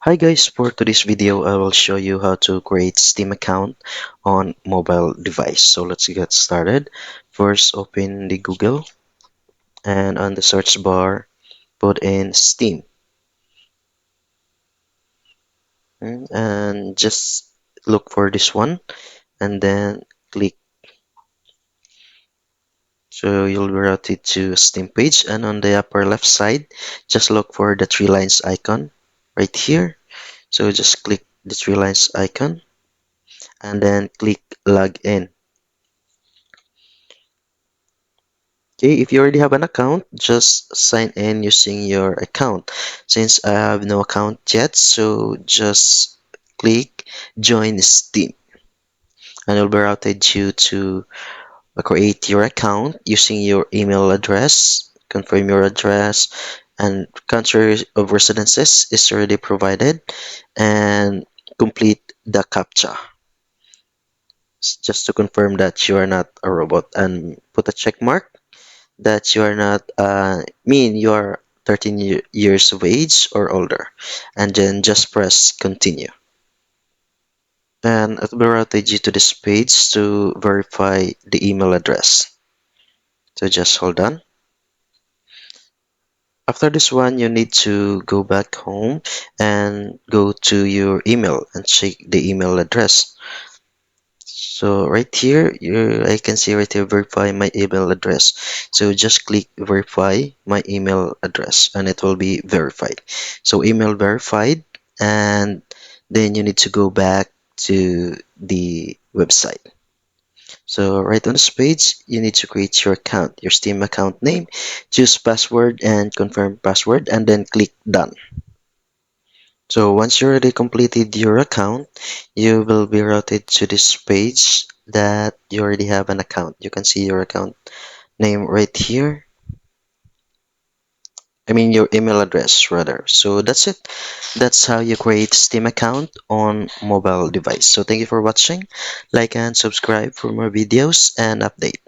Hi guys, for today's video I will show you how to create Steam account on mobile device. So let's get started. First open the Google and on the search bar put in Steam. And just look for this one and then click. So you'll be routed to Steam page, and on the upper left side just look for the three lines icon right here. So just click the three lines icon and then click log in. Okay, if you already have an account, just sign in using your account. Since I have no account yet, so just click join Steam and it'll be routed you to create your account using your email address, confirm your address, and country of residences is already provided, and complete the CAPTCHA just to confirm that you are not a robot, and put a check mark that you are not mean you are 13 years of age or older, and then just press continue, and it will route you to this page to verify the email address. So just hold on. After this one, you need to go back home and go to your email and check the email address. So right here, I can see right here, verify my email address. So just click verify my email address and it will be verified. So email verified, and then you need to go back to the website. So right on this page, you need to create your account, your Steam account name, choose password and confirm password, and then click done. So once you already completed your account, you will be routed to this page that you already have an account. You can see your account name right here. I mean your email address rather. So that's it. That's how you create Steam account on mobile device. So thank you for watching. Like and subscribe for more videos and updates.